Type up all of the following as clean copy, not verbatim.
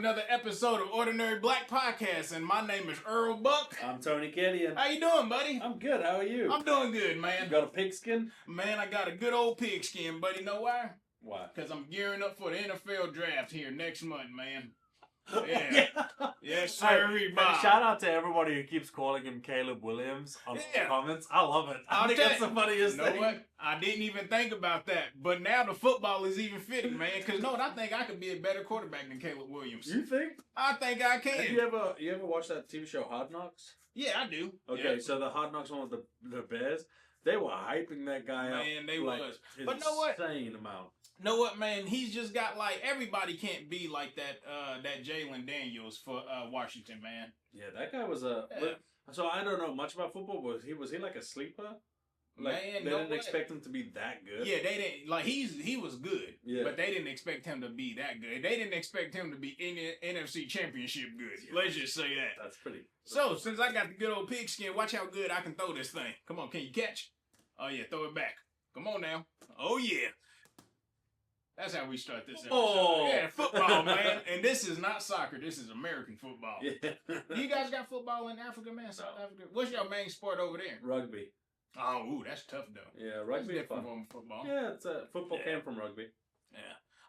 another episode of Ordinary Black Podcast, and my name is Earl Buck. I'm Tony Gideon. How you doing, buddy? I'm good. How are you? I'm doing good, man. You got a pigskin? Man, I got a good old pigskin, buddy. Know why? Why? Because I'm gearing up for the NFL draft here next month, man. Yeah. Yes, sir. Hey, shout out to everybody who keeps calling him Caleb Williams on the comments. I love it. I think that's the funniest thing. You know what? I didn't even think about that. But now the football is even fitting, man. Because, I think I could be a better quarterback than Caleb Williams. You think? I think I can. Have you ever watched that TV show Hard Knocks? Yeah, I do. Okay, so the Hard Knocks one with the Bears, they were hyping that guy up. Man, they like, was. But know what? Insane amount. Know what, man? He's just got everybody can't be like that. That Jalen Daniels for Washington, man. Yeah, that guy was So I don't know much about football, but was he like a sleeper? Like, man, they didn't expect him to be that good. Yeah, they didn't. He was good. Yeah. But they didn't expect him to be that good. They didn't expect him to be NFC Championship good. Yeah. Let's just say that. That's pretty. So since I got the good old pigskin, watch how good I can throw this thing. Come on, can you catch? Oh yeah, throw it back. Come on now. Oh yeah. That's how we start this episode. Oh. Yeah, football, man. And this is not soccer. This is American football. Yeah. You guys got football in Africa, man? South Africa? What's your main sport over there? Rugby. Oh, ooh, that's tough, though. Yeah, rugby is different fun. from football. Yeah, football came from rugby. Yeah.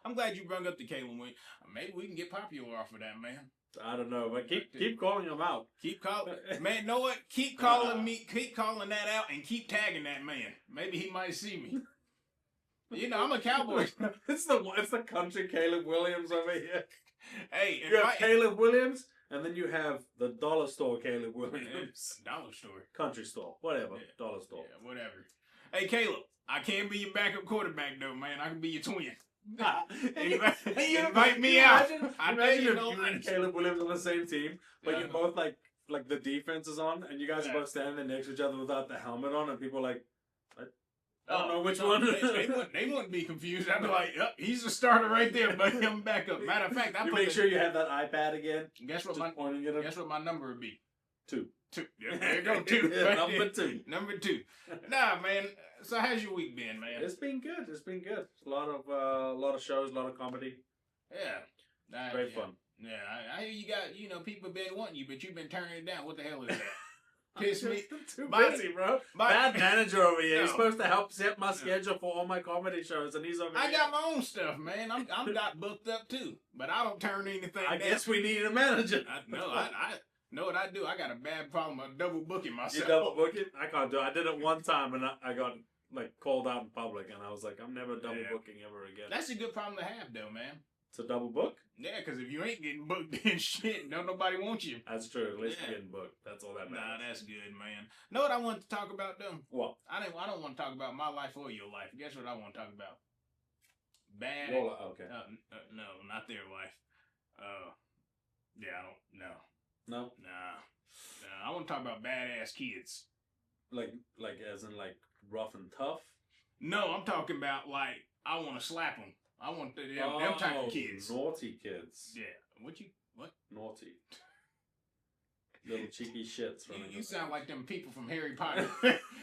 I'm glad you brought up the Caleb Wing. Maybe we can get popular off of that, man. I don't know, but keep calling him out. Keep calling. Man, know what? Keep calling me. Keep calling that out and keep tagging that man. Maybe he might see me. I'm a Cowboy. It's the country Caleb Williams over here. Hey, you have Caleb Williams, and then you have the dollar store Caleb Williams. Dollar store. Country store. Whatever. Yeah. Dollar store. Yeah, whatever. Hey, Caleb, I can't be your backup quarterback, though, man. I can be your twin. Invite me out. Imagine if you and Caleb Williams on the same team, but you're both like the defense is on, and you guys are both standing next to each other without the helmet on, and people are like, I don't know which one. They wouldn't be confused. I'd be like, he's the starter right there, but I'm back up. Matter of fact, you make sure you have that iPad again. Guess what my number would be? 2. Yeah, there you go, 2. Yeah, right number there. 2. Number 2. Nah, man. So how's your week been, man? It's been good. A lot of shows, a lot of comedy. Yeah. Great fun. Yeah, I hear you got, people been wanting you, but you've been turning it down. What the hell is that? Piss me. Too busy, bro. Bad manager over here. He's supposed to help set my schedule for all my comedy shows, and he's over here. I got my own stuff, man. I'm got booked up too, but I don't turn anything down. I guess we need a manager. I know what I do. I got a bad problem of double booking myself. You double booking? I can't do it. I did it one time, and I got called out in public, and I was like, I'm never double booking ever again. That's a good problem to have, though, man. To double book? Yeah, because if you ain't getting booked, then shit, nobody wants you. That's true. At least you're getting booked. That's all that matters. Nah, that's good, man. Know what I want to talk about, though? What? I don't want to talk about my life or your life. Guess what I want to talk about? Bad. Your life, okay. No, not their life. Yeah, I don't. No. No. Nah. I want to talk about badass kids. Like as in rough and tough. No, I'm talking about I want to slap them. I want them type of kids. Naughty kids. Yeah. What? Naughty. Little cheeky shits. You sound like them people from Harry Potter.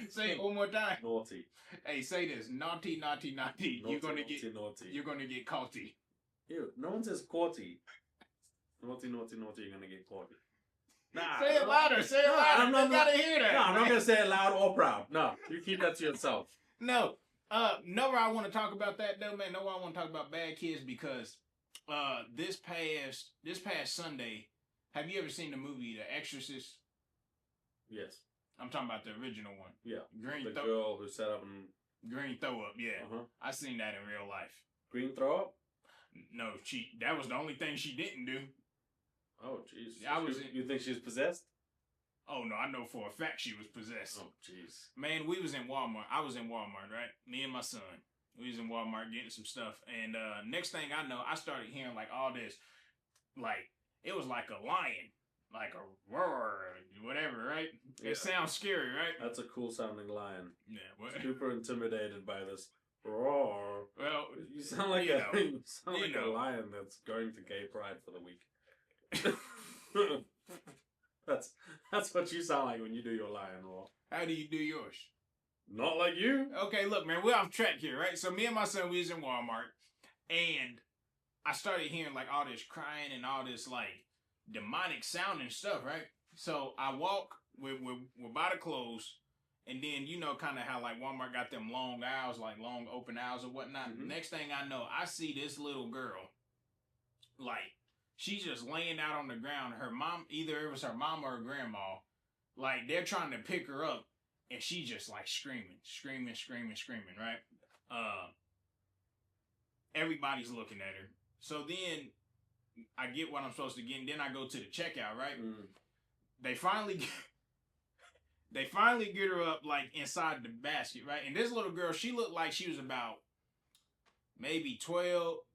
Say it one more time. Naughty. Hey, say this. Naughty, naughty, naughty. You're gonna get caughty. Ew, no one says caughty. Naughty, naughty, naughty. You're gonna get caughty. Nah. Say it louder. Say it louder. I'm not gotta hear that. No, I'm not gonna say it loud or proud. No, you keep that to yourself. No. No, I want to talk about that though, man. No, I want to talk about bad kids because this past Sunday, have you ever seen the movie The Exorcist? Yes. I'm talking about the original one. Yeah. Girl who set up and green throw up. Yeah. I seen that in real life. Green throw up? No, that was the only thing she didn't do. Oh, jeez. You think she was possessed? Oh, no, I know for a fact she was possessed. Oh, jeez. Man, we was in Walmart. I was in Walmart, right? Me and my son. We was in Walmart getting some stuff. And next thing I know, I started hearing all this. It was like a lion. Like a roar, whatever, right? Yeah. It sounds scary, right? That's a cool sounding lion. Yeah, what? Super intimidated by this roar. Well, you sound like a lion that's going to gay pride for the week. That's what you sound like when you do your lion roar. How do you do yours? Not like you. Okay, look, man, we're off track here, right? So me and my son, we was in Walmart, and I started hearing like all this crying and all this like demonic sounding stuff, right? So I walk, we're about to close, and then you know kind of how like Walmart got them long aisles, like long open aisles or whatnot. Mm-hmm. Next thing I know, I see this little girl, like she's just laying out on the ground. Her mom, either it was her mom or her grandma, like they're trying to pick her up, and she just like screaming, right? Everybody's looking at her. So then I get what I'm supposed to get, and then I go to the checkout, right? Mm. They finally get her up like inside the basket, right? And this little girl, she looked like she was about maybe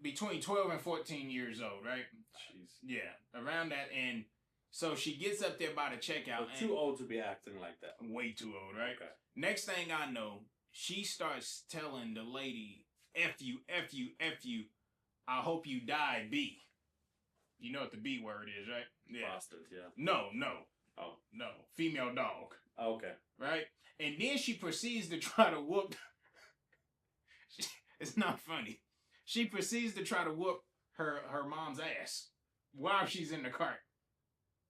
between 12 and 14 years old, right? Jeez. Yeah, around that. And so she gets up there by the checkout. But too old to be acting like that. Way too old, right? Okay. Next thing I know, she starts telling the lady, F you, F you, F you, I hope you die, B. You know what the B word is, right? Yeah. Bastard, yeah. No. Oh. No. Female dog. Okay. Right? And then she proceeds to try to whoop. It's not funny. She proceeds to try to whoop her mom's ass while she's in the cart.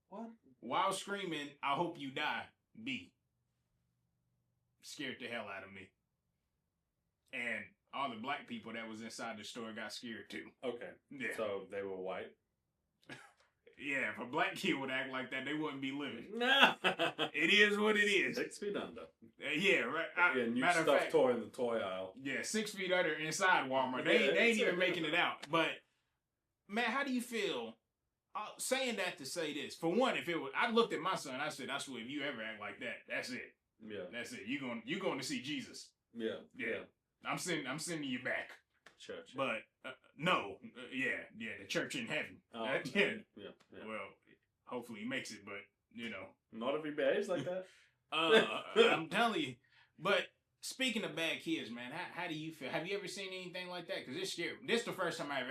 What? While screaming, I hope you die, B. Scared the hell out of me. And all the black people that was inside the store got scared too. Okay. Yeah. So they were white? Yeah, if a black kid would act like that, they wouldn't be living. Nah. It is what it is. 6 feet under. Yeah, right. Yeah, new matter of stuffed fact, toy in the toy aisle. Yeah, 6 feet under inside Walmart. They ain't even making it out. But, man, how do you feel saying that to say this? For one, if it was, I looked at my son, I said, I swear, if you ever act like that, that's it. Yeah. That's it. You're going to see Jesus. Yeah. I'm sending you back. Church. But no, the church in heaven. Oh, yeah. Yeah. Well, hopefully he makes it, but you know. Not if he behaves like that. I'm telling you. But speaking of bad kids, man, how do you feel? Have you ever seen anything like that? Because it's scary. This is the first time I've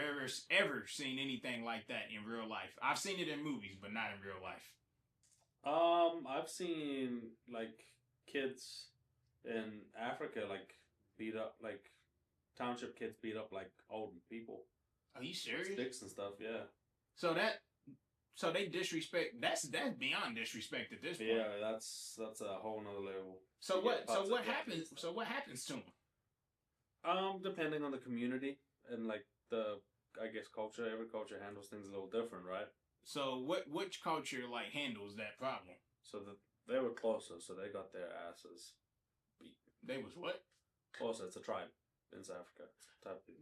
ever seen anything like that in real life. I've seen it in movies, but not in real life. I've seen like kids in Africa like beat up like township kids beat up like old people. Are you serious? Sticks and stuff, yeah. So they disrespect. That's beyond disrespect at this point. Yeah, that's a whole nother level. So what happens? So what happens to them? Depending on the community and like the culture. Every culture handles things a little different, right? So which culture like handles that problem? So they were closer, so they got their asses beat. They was what? Closer, it's a tribe in South Africa.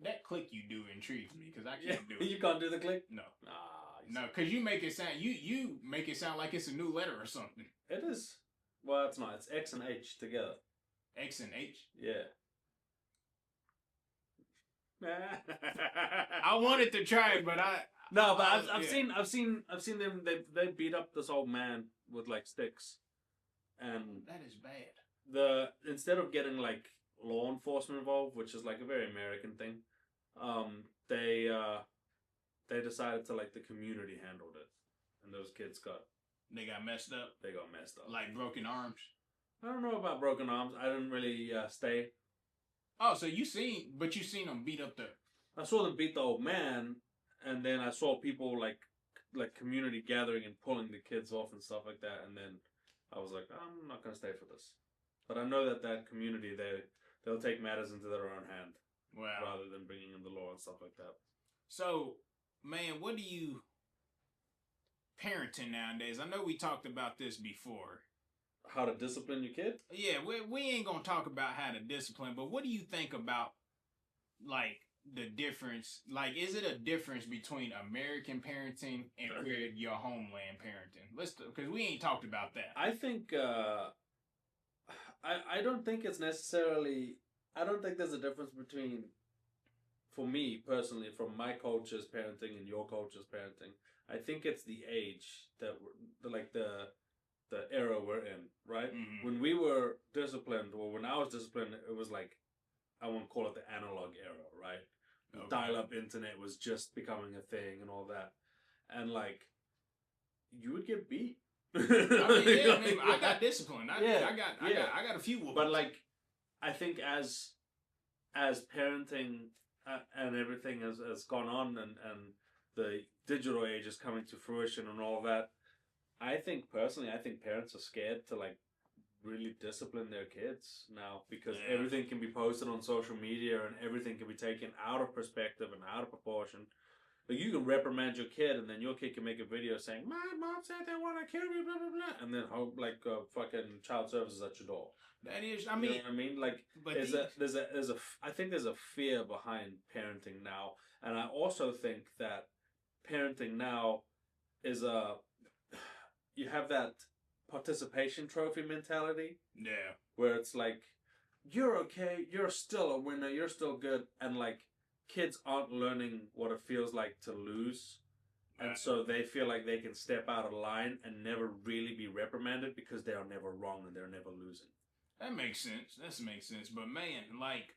That click you do intrigues me because I can't do it. You can't do the click? No. Nah. No, because you make it sound you make it sound like it's a new letter or something. It is. Well, it's not. It's X and H together. X and H. Yeah. I wanted to try it, but I've seen them. They beat up this old man with like sticks, and that is bad. Instead of getting like law enforcement involved, which is like a very American thing, they decided to like the community handled it, and those kids got messed up. They got messed up, like broken arms. I don't know about broken arms. I didn't really stay. Oh, so you seen them beat up I saw them beat the old man, and then I saw people like community gathering and pulling the kids off and stuff like that, and then I was like, I'm not gonna stay for this. But I know that community they'll take matters into their own hand, rather than bringing in the law and stuff like that. So, man, what do you parenting nowadays? I know we talked about this before. How to discipline your kid? Yeah, we ain't gonna talk about how to discipline, but what do you think about like the difference? Like, is it a difference between American parenting and your homeland parenting? Because we ain't talked about that. I think I don't think it's necessarily. I don't think there's a difference between, for me personally, from my culture's parenting and your culture's parenting. I think it's the age that the era we're in, right? Mm-hmm. When we were disciplined, or when I was disciplined, it was like, I won't call it the analog era, right? Okay. Dial-up internet was just becoming a thing and all that. And like, you would get beat. I got disciplined. I got a few whoopings. But like, I think as parenting and everything has gone on, and the digital age is coming to fruition and all that. I think personally, I think parents are scared to like really discipline their kids now because everything can be posted on social media and everything can be taken out of perspective and out of proportion. Like you can reprimand your kid and then your kid can make a video saying, "My mom said they want to kill me," blah blah blah, and then fucking child services at your door. That is, You know what I mean? Like, but I think there's a fear behind parenting now, and I also think that parenting now is you have that participation trophy mentality. Yeah. Where it's like, you're okay, you're still a winner, you're still good, and like, kids aren't learning what it feels like to lose. And so they feel like they can step out of line and never really be reprimanded because they are never wrong and they're never losing. That makes sense. That makes sense. But man, like,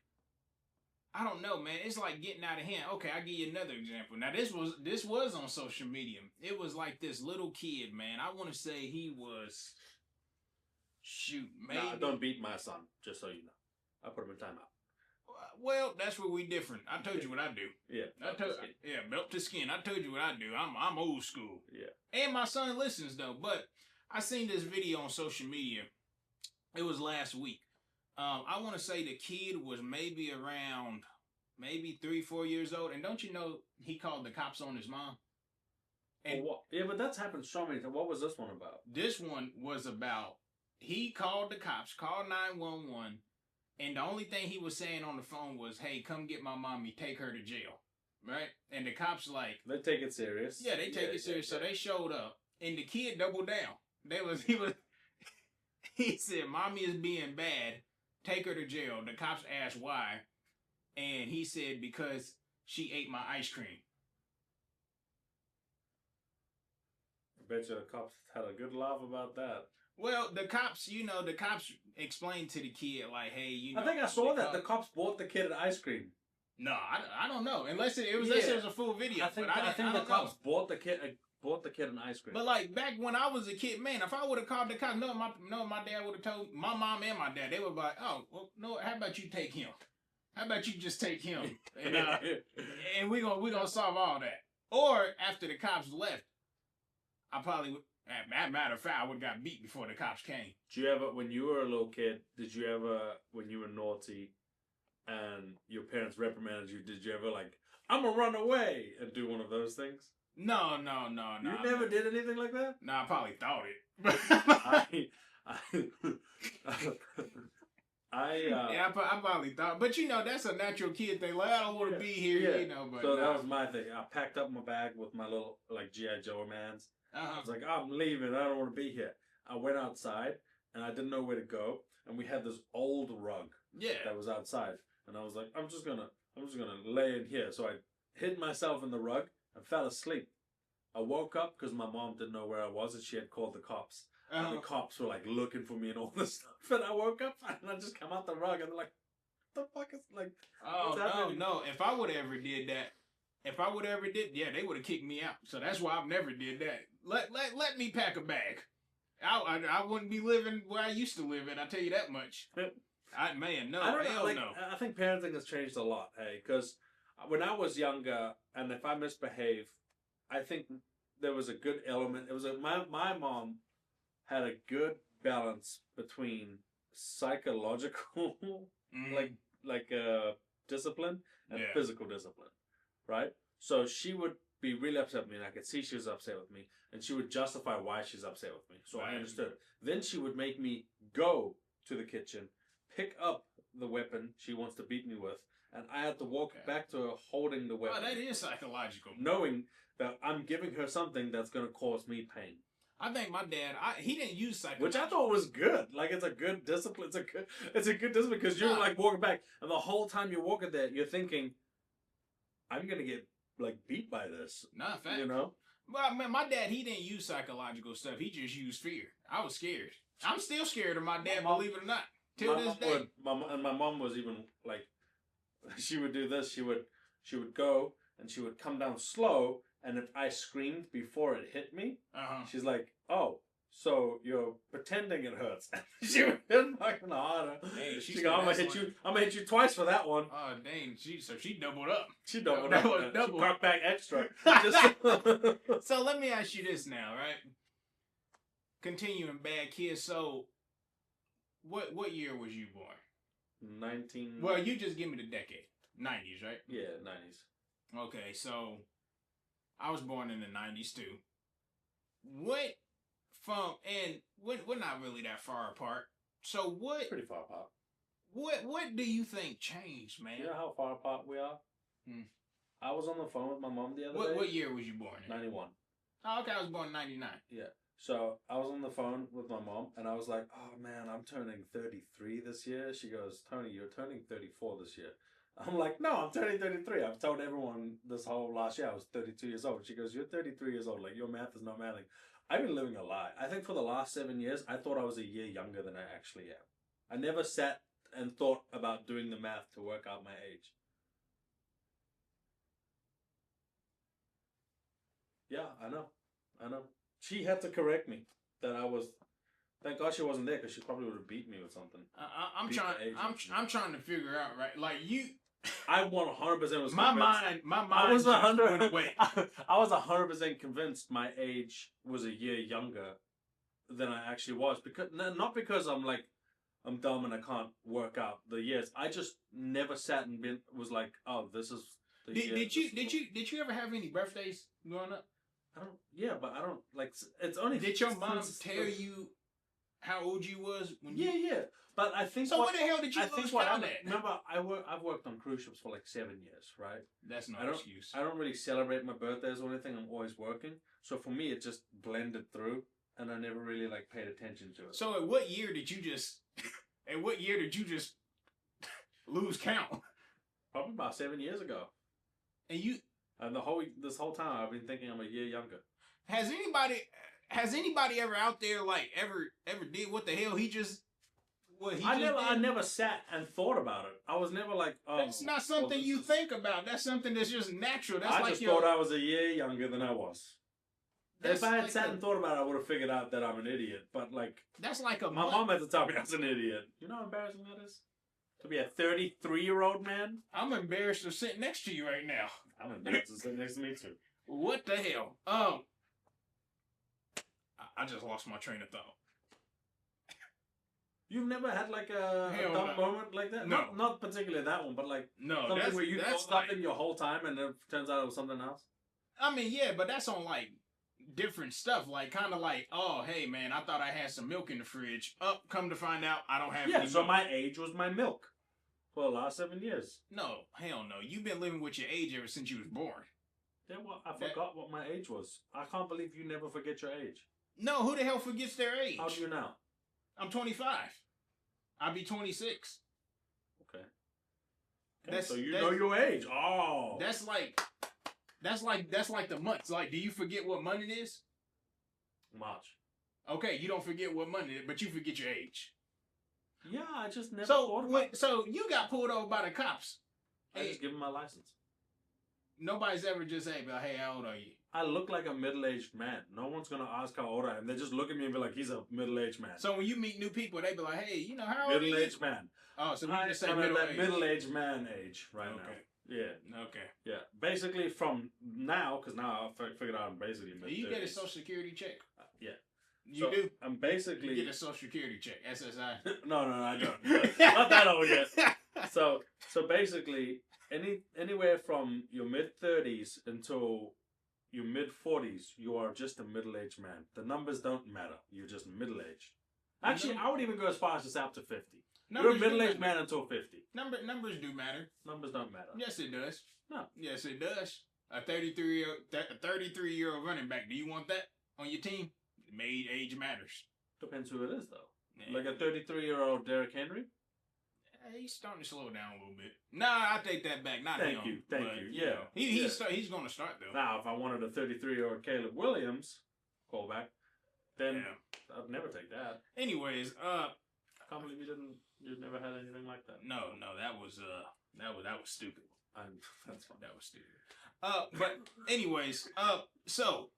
I don't know, man. It's like getting out of hand. Okay, I'll give you another example. Now, this was on social media. It was like this little kid, man. I want to say he was, shoot, maybe. Nah, don't beat my son, just so you know. I put him in timeout. Well, that's where we different. I told you what I do. Yeah. Belt to skin. I told you what I do. I'm old school. Yeah. And my son listens though. But I seen this video on social media. It was last week. I want to say the kid was maybe around 3-4 years old. And don't you know he called the cops on his mom? And what? Yeah, but that's happened so many times. What was this one about? This one was about he called the cops, called 911. And the only thing he was saying on the phone was, "Hey, come get my mommy, take her to jail." Right? And the cops like... They take it serious. Yeah, they take it serious. So they showed up. And the kid doubled down. He said, "Mommy is being bad. Take her to jail." The cops asked why. And he said, "Because she ate my ice cream." I bet you the cops had a good laugh about that. Well, the cops explained to the kid, like, "Hey, you know." I think I saw that. The cops bought the kid an ice cream. No, I don't know. Unless it was a full video. I think the cops bought the kid an ice cream. But like back when I was a kid, man, if I would have called the cops, my dad would have told my mom and my dad, they would be like, "Oh, well, no, how about you take him? How about you just take him? And we gonna solve all that." Or after the cops left, I probably would. Matter of fact, I would have got beat before the cops came. Did you ever, when you were a little kid, when you were naughty and your parents reprimanded you, did you ever like, "I'm gonna run away" and do one of those things? No. You never did anything like that? No, I probably thought it. I probably thought. But you know, that's a natural kid thing. Like, I don't want to be here, you know. But so that was my thing. I packed up my bag with my little, like, G.I. Joe mans. I was like, "I'm leaving. I don't want to be here." I went outside, and I didn't know where to go. And we had this old rug that was outside. And I was like, I'm just gonna lay in here. So I hid myself in the rug and fell asleep. I woke up because my mom didn't know where I was, and she had called the cops. And the cops were like looking for me and all this stuff. And I woke up and I just come out the rug and they're like, "What the fuck is like?" Oh no! If I would have ever did that. They would have kicked me out. So that's why I've never did that. Let me pack a bag. I wouldn't be living where I used to live in. I tell you that much. No. I think parenting has changed a lot. Hey, because when I was younger, and if I misbehave, I think there was a good element. It was my mom had a good balance between psychological, discipline and physical discipline. Right? So she would be really upset with me, and I could see she was upset with me, and she would justify why she's upset with me. So I understood. Then she would make me go to the kitchen, pick up the weapon she wants to beat me with, and I had to walk back to her holding the weapon. Oh, that is psychological. Knowing that I'm giving her something that's going to cause me pain. I think my dad, he didn't use psychology. Which I thought was good. Like, it's a good discipline. It's a good discipline because you're like walking back, and the whole time you're walking there, you're thinking, "I'm gonna get like beat by this." Nah, fact. You know. Well, man, my dad, he didn't use psychological stuff. He just used fear. I was scared. I'm still scared of my dad, believe it or not, till this day. My mom was even like, she would do this. She would go and she would come down slow, and if I screamed before it hit me, she's like, "Oh, So you're pretending it hurts. She hit fucking harder. Hey, She go, I'm gonna hit you. I'm gonna hit you twice for that one. Oh dang! She doubled up. She doubled That up. was double. She cocked back extra. So let me ask you this now, right? Continuing bad kids. So, what year was you born? 19. Well, you just give me the decade. 90s, right? Yeah, 90s. Okay, so I was born in the 90s too. What and we're not really that far apart. So what? Pretty far apart. What do you think changed, man? You know how far apart we are? I was on the phone with my mom the other day. What year was you born in? 91. Oh, okay, I was born in 99. Yeah. So I was on the phone with my mom, and I was like, "Oh man, I'm turning 33 this year." She goes, "Tony, you're turning 34 this year." I'm like, "No, I'm turning 33. I've told everyone this whole last year I was 32 years old." She goes, "You're 33 years old. Like your math is not mathing." I've been living a lie. I think for the last 7 years, I thought I was a year younger than I actually am. I never sat and thought about doing the math to work out my age. Yeah, I know. She had to correct me that I was. Thank God she wasn't there because she probably would have beat me with something. I'm trying to figure out, right? Like you, I 100% was my convinced. mind. I was just 100. went away. I was 100% convinced my age was a year younger than I actually was, because not because I'm dumb and I can't work out the years. I just never sat and was like, oh, this is. The year Did you ever have any birthdays growing up? I don't. Yeah, but I don't like. It's only. Did your mom tell you how old you was when you? Yeah. But I think. So what the hell did you lose count at? Remember, I've worked on cruise ships for like 7 years, right? That's no excuse. I don't really celebrate my birthdays or anything. I'm always working, so for me, it just blended through, and I never really like paid attention to it. So at what year did you just? At what year did you just lose count? Probably about 7 years ago. And this whole time I've been thinking I'm a year younger. Has anybody ever out there like ever did what the hell he just? I never sat and thought about it. I was never like, oh. That's not something you think about. That's something that's just natural. That's I just thought I was a year younger than I was. If I had sat and thought about it, I would have figured out that I'm an idiot. But like, that's like my mom had to tell me I was an idiot. You know how embarrassing that is? To be a 33-year-old man? I'm embarrassed to sit next to you right now. I'm embarrassed to sit next to me too. What the hell? I just lost my train of thought. You've never had like a dumb moment like that? No. Not particularly that one, but like something where you thought something your whole time and it turns out it was something else? I mean, yeah, but that's on like different stuff. Like kind of like, oh, hey man, I thought I had some milk in the fridge. Come to find out I don't have any so milk. my age was my milk for the last 7 years. No, hell no. You've been living with your age ever since you was born. Yeah, well, I forgot what my age was. I can't believe you never forget your age. No, who the hell forgets their age? How old are you now? I'm 25. I'll be 26. Okay. So you know your age. Oh. That's like the months. Like, do you forget what month it is? March. Okay, you don't forget what month it is, but you forget your age. Yeah, I just never thought about it. So you got pulled over by the cops. I just give them my license. Nobody's ever just say, hey, how old are you? I look like a middle-aged man. No one's going to ask how old I am. They just look at me and be like, he's a middle-aged man. So when you meet new people, they be like, hey, you know, how old are you? Middle-aged man. Oh, so you just say I'm middle-aged. at that middle-aged man age right now. Yeah. Okay. Yeah. Basically from now, because now I've figured out I'm basically mid-30s. Do you get a social security check? Yeah. You do? I'm basically... You get a social security check, SSI. No, I don't. Not that old yet. So basically, anywhere from your mid-30s until your mid-40s, you are just a middle-aged man. The numbers don't matter. You're just middle-aged. Actually, I would even go as far as to say up to 50. You're a middle-aged man until 50. Numbers do matter. Numbers don't matter. Yes, it does. No. Yes, it does. A 33-year-old running back. Do you want that on your team? Age matters. Depends who it is, though. Yeah. Like a 33-year-old Derrick Henry? He's starting to slow down a little bit. Nah, I take that back. Not him. Thank you. Yeah. He's going to start, though. Now, if I wanted a 33-year-old Caleb Williams, callback, then I'd never take that. Anyways, I can't believe you never had anything like that. No, that was stupid. That's fine. That was stupid. But anyways, so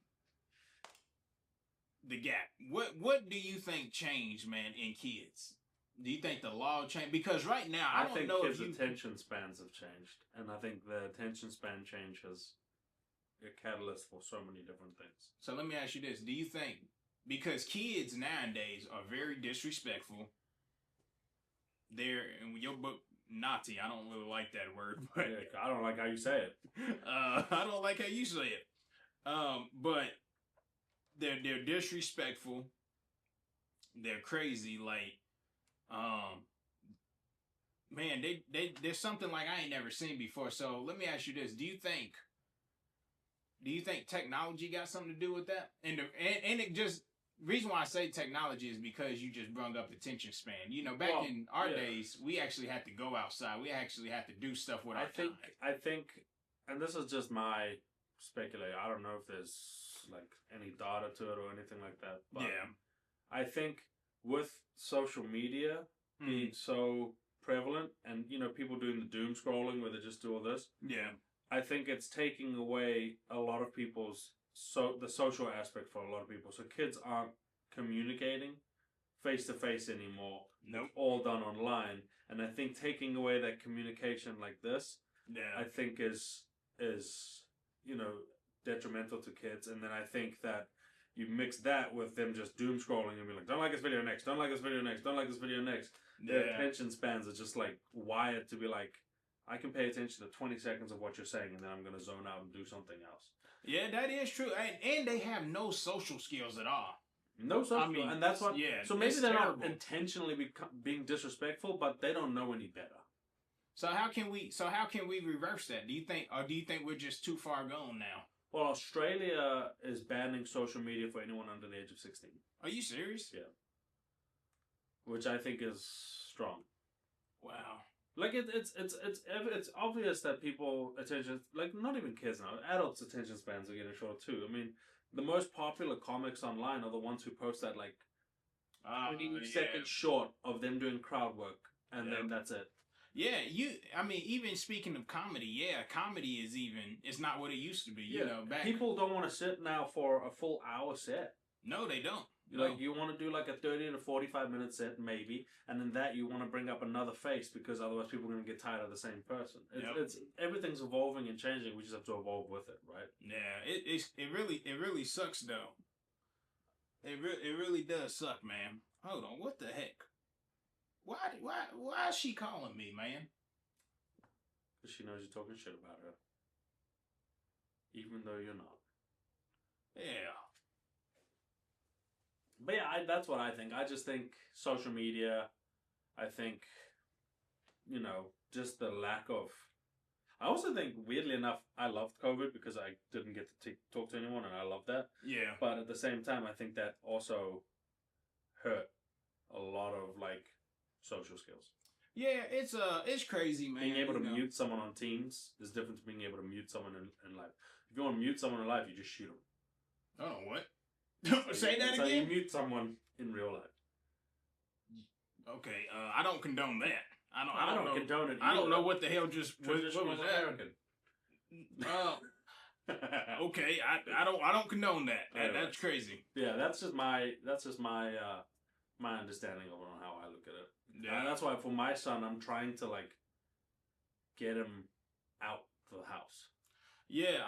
the gap. What do you think changed, man, in kids? Do you think the law changed? Because right now, I don't think know kids' if you. attention spans have changed, and I think the attention span change is a catalyst for so many different things. So let me ask you this: do you think because kids nowadays are very disrespectful? They're in your book Nazi. I don't really like that word, but Yeah, I don't like how you say it. I don't like how you say it. But they're disrespectful. They're crazy. Like, man, they there's something like I ain't never seen before. So let me ask you this: do you think technology got something to do with that? And it just reason why I say technology is because you just brought up attention span. You know, back in our days, we actually had to go outside. We actually had to do stuff with our time. I think, and this is just my speculation. I don't know if there's like any data to it or anything like that. But Yeah. I think with social media being so prevalent, and people doing the doom scrolling where they just do all this. Yeah. I think it's taking away a lot of people's the social aspect for a lot of people. So kids aren't communicating face to face anymore. Nope. It's all done online, and I think taking away that communication like this, I think is detrimental to kids. And then I think that you mix that with them just doom scrolling and be like, don't like this video next, don't like this video next, don't like this video next. Their attention spans are just like wired to be like, I can pay attention to 20 seconds of what you're saying, and then I'm going to zone out and do something else. Yeah, that is true. And they have no social skills at all. No social skills. And that's what... Yeah, so maybe they're not intentionally being disrespectful, but they don't know any better. So how can we reverse that? Do you think we're just too far gone now? Well, Australia is banning social media for anyone under the age of 16. Are you serious? Yeah. Which I think is strong. Wow. Like it's obvious that people attention, like not even kids now, adults' attention spans are getting shorter too. I mean, the most popular comics online are the ones who post that like 20 seconds short of them doing crowd work, and then that's it. Yeah, even speaking of comedy, comedy it's not what it used to be. You know, people don't want to sit now for a full hour set. No, they don't. Like you want to do like a 30 to 45-minute set maybe, and then that you want to bring up another face because otherwise people are going to get tired of the same person. It's everything's evolving and changing. We just have to evolve with it, right? Yeah, it really sucks though. It really does suck, man. Hold on, what the heck? Why is she calling me, man? Because she knows you're talking shit about her, even though you're not. Yeah. But yeah, that's what I think. I just think social media, I think, just the lack of... I also think, weirdly enough, I loved COVID because I didn't get to talk to anyone, and I love that. Yeah. But at the same time, I think that also hurt a lot of, like, social skills. Yeah, it's crazy, man. Being able to mute someone on Teams is different to being able to mute someone in life. If you want to mute someone in life, you just shoot them. Oh, what? Say that again? So you mute someone in real life. Okay, I don't condone that. I don't condone it either. I don't know what the hell just what was American. Okay, I don't condone that. That's crazy. Yeah, that's just my my understanding of how I look at it. Yeah, and that's why for my son, I'm trying to like get him out of the house. Yeah,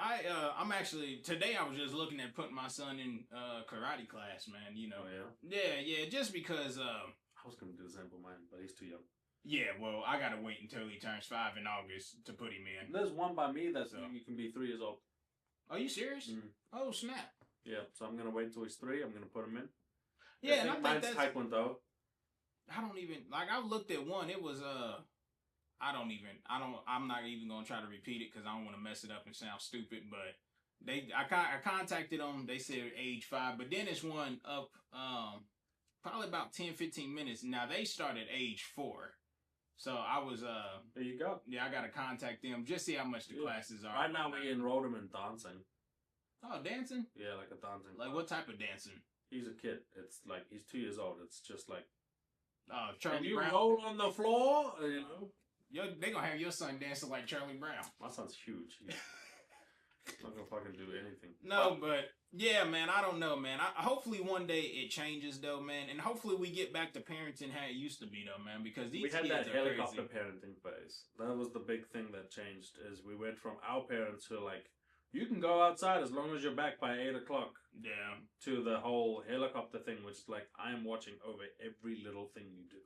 I'm actually today. I was just looking at putting my son in karate class, man. You know. Oh, yeah. Yeah. Just because. I was gonna do the same for mine, but he's too young. Yeah, well, I gotta wait until he turns 5 in August to put him in. There's one by me that's you can be 3 years old. Are you serious? Mm. Oh snap! Yeah, so I'm gonna wait until he's 3. I'm gonna put him in. Yeah, and I think mine's Taekwondo. I don't even like. I looked at one. It was I'm not even gonna try to repeat it because I don't want to mess it up and sound stupid. But I contacted them. They said age 5, but then it's one up probably about 10-15 minutes. Now they start at age 4, so I was there you go. Yeah, I gotta contact them just see how much the classes are. Right now we enrolled him in dancing. Oh, dancing? Yeah, like a dancing. Like what type of dancing? He's a kid. It's like he's 2 years old. It's just like Charlie you Brown. roll on the floor, you know. They gonna have your son dancing like Charlie Brown. My son's huge. Not gonna fucking do anything. No, but yeah, man, I don't know, man. Hopefully one day it changes, though, man, and hopefully we get back to parenting how it used to be, though, man. Because these we had kids that are helicopter crazy. parenting phase. That was the big thing that changed. Is we went from our parents who are like, you can go outside as long as you're back by 8 o'clock, Yeah. to the whole helicopter thing, which is like I am watching over every little thing you do.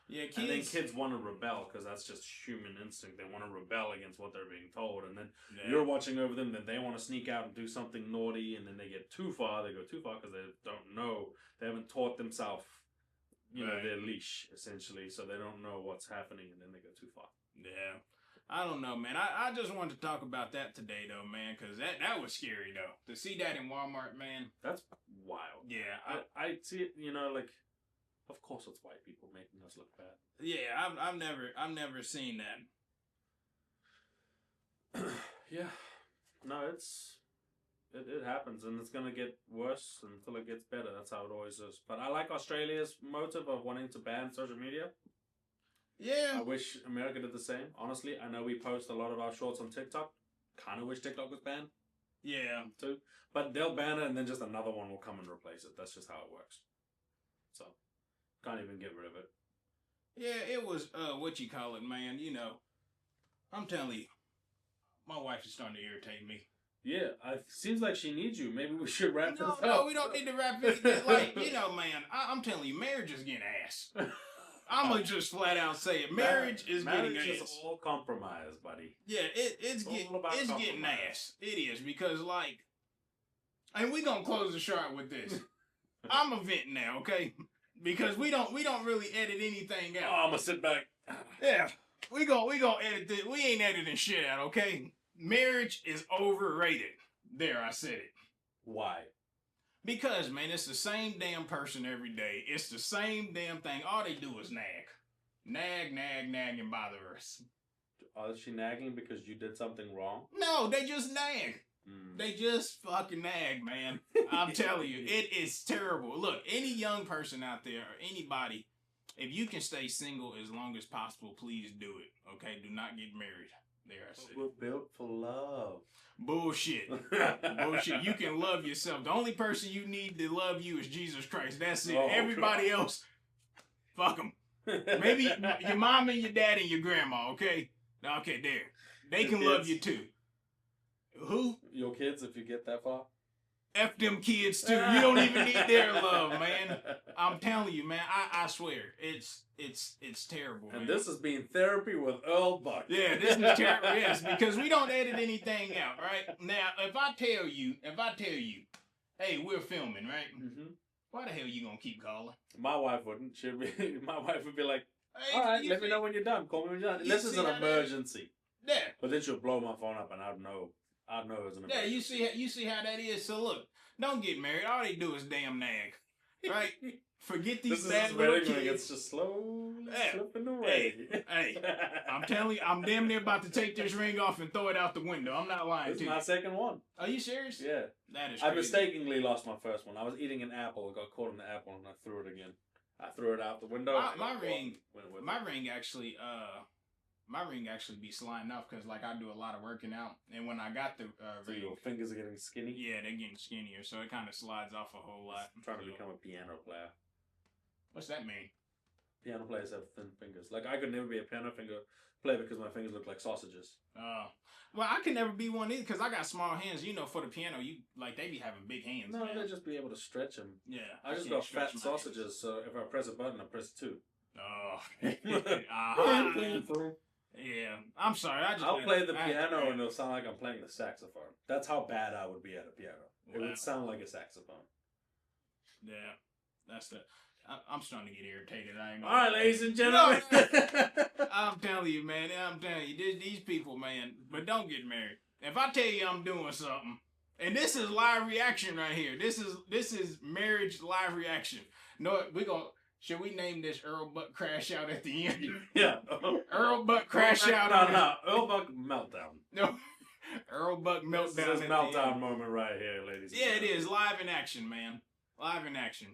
Yeah, kids. And then kids want to rebel because that's just human instinct. They want to rebel against what they're being told, and then you're watching over them. Then they want to sneak out and do something naughty, and then they get too far. They go too far because they don't know. They haven't taught themselves, their leash essentially, so they don't know what's happening, and then they go too far. Yeah. I don't know, man. I just wanted to talk about that today, though, man, because that was scary, though. To see that in Walmart, man. That's wild. Yeah. I see it. Like, of course it's white people making us look bad. Yeah, I've never seen that. Yeah. No, it happens, and it's gonna get worse until it gets better. That's how it always is. But I like Australia's motive of wanting to ban social media. Yeah. I wish America did the same. Honestly, I know we post a lot of our shorts on TikTok. Kind of wish TikTok was banned. Yeah. Too. But they'll ban it, and then just another one will come and replace it. That's just how it works. So, can't even get rid of it. Yeah, it was, what you call it, man. I'm telling you, my wife is starting to irritate me. Yeah, it seems like she needs you. Maybe we should wrap this up. No, we don't need to wrap it. Like, man, I'm telling you, marriage is getting ass. I'm gonna just flat out say it. Marriage is getting ass. Marriage is all compromise, buddy. Yeah, it's getting ass. It is, because, like, and we gonna close the show out with this. I'm a vent now, okay? Because we don't really edit anything out. Oh, I'm gonna sit back. Yeah, we gonna edit this. We ain't editing shit out, okay? Marriage is overrated. There, I said it. Why? Because, man, it's the same damn person every day. It's the same damn thing. All they do is nag. Nag, and bother us. Oh, is she nagging because you did something wrong? No, they just nag. They just fucking nag, man. I'm telling you, it is terrible. Look, any young person out there, or anybody, if you can stay single as long as possible, please do it. Okay? Do not get married. There, I said. We're built for love. Bullshit. Bullshit. You can love yourself. The only person you need to love you is Jesus Christ. That's it. Everybody else, fuck them. Maybe your mom and your dad and your grandma, okay? Okay, there. They can love you too. Who? Your kids, if you get that far? F them kids too. You don't even need their love, man. I'm telling you, man. I swear, it's terrible. And man. this has been therapy with Earl Buck. Yeah, this is terrible. Yes, because we don't edit anything out, right? Now, if I tell you, hey, we're filming, right? Mm-hmm. Why the hell you gonna keep calling? My wife wouldn't. My wife would be like, Hey, all right, let me know when you're done. Call me when you're done. This is an emergency. Yeah. But then she'll blow my phone up, and I'd know it was an emergency. Yeah, you see how that is. So look, don't get married. All they do is damn nag, right? Forget these bad little kids. It's just slowly slipping away. Hey, I'm telling you, I'm damn near about to take this ring off and throw it out the window. I'm not lying This to is you. my second one. Are you serious? Yeah. That is crazy. I mistakenly lost my first one. I was eating an apple, got caught in the apple, and I threw it again. I threw it out the window. My ring actually be sliding off because, like, I do a lot of working out, and when I got the so ring, your fingers are getting skinny. yeah, they're getting skinnier, so it kind of slides off a whole lot. I'm trying to become a piano player. What's that mean? Piano players have thin fingers. Like, I could never be a piano player because my fingers look like sausages. Well, I can never be one either because I got small hands. For the piano, they be having big hands. No, man. they just be able to stretch them. Yeah, I just got fat sausages, so if I press a button, I press two. Oh. Yeah, I'm sorry. I'll play the piano and it'll sound like I'm playing the saxophone. That's how bad I would be at a piano. It would sound like a saxophone. Yeah, that's the. I'm starting to get irritated. All right, ladies and gentlemen. I'm telling you, man. These people, man. But don't get married. If I tell you I'm doing something, and this is live reaction right here. This is marriage live reaction. No, should we name this Earl Buck Crash Out at the end? Yeah. Earl Buck Crash Out. No. Earl Buck Meltdown. No. Earl Buck Meltdown. This is a meltdown moment right here, ladies and gentlemen. Yeah, it is. Live in action, man. Live in action.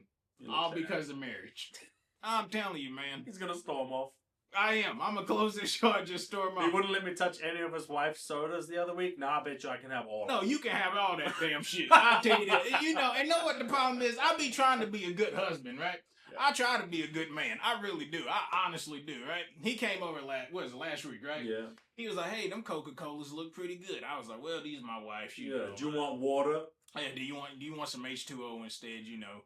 All because of marriage. I'm telling you, man. He's going to storm off. I am. I'm gonna close this show and just store my. He wouldn't let me touch any of his wife's sodas the other week. Nah, I bet you I can have all. No, you can have all that damn shit. I'll tell you that. You know, and know what the problem is? I be trying to be a good husband, right? Yeah. I try to be a good man. I really do. I honestly do, right? He came over last week, right? Yeah. He was like, hey, them Coca-Colas look pretty good. I was like, well, these are my wife's. You know. Do you want water? Yeah, do you want some H2O instead, you know?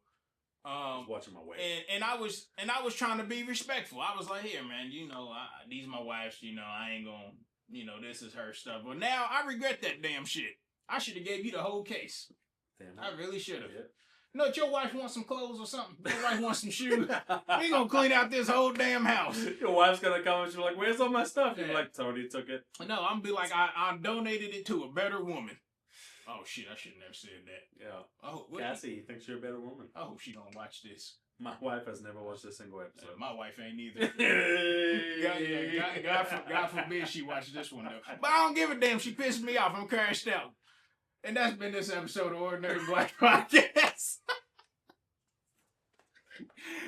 I was watching my weight. And I was trying to be respectful. I was like, here, man, you know, these my wife's, you know, I ain't gonna, you know, this is her stuff. But now I regret that damn shit. I should have gave you the whole case. Damn, I really should have. Yeah. You know, your wife wants some clothes or something. Your wife wants some shoes. We gonna clean out this whole damn house. Your wife's gonna come and she's like, where's all my stuff? You're like, Tony took it. No, I'm gonna be like, I donated it to a better woman. Oh shit, I should have never said that. Yeah. Oh, Cassie thinks you're a better woman. I hope she don't watch this. My wife has never watched a single episode. My wife ain't either. God forbid she watches this one though. But I don't give a damn. She pissed me off. I'm crashed out. And that's been this episode of Ordinary Black Podcast.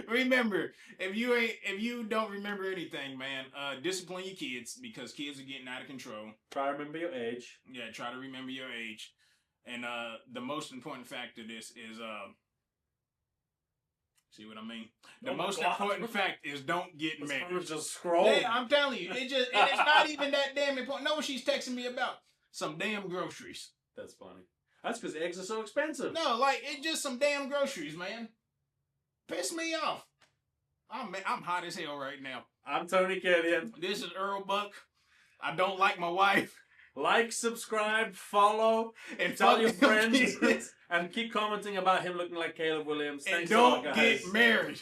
Remember, if you don't remember anything, man, discipline your kids because kids are getting out of control. Try to remember your age. Yeah, try to remember your age. And the most important fact of this is see what I mean? The most important fact is don't get married. Just scroll. Yeah, I'm telling you, and it's not even that damn important. Know what she's texting me about? Some damn groceries. That's funny. That's because eggs are so expensive. No, like it's just some damn groceries, man. Piss me off. I'm hot as hell right now. I'm Tony Kenyon. This is Earl Buck. I don't like my wife. Like, subscribe, follow, and tell your friends. And keep commenting about him looking like Caleb Williams. And thanks don't all, guys. get married.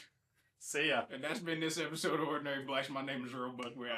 See ya. And that's been this episode of Ordinary Blacks. My name is Earl Buck. We're out.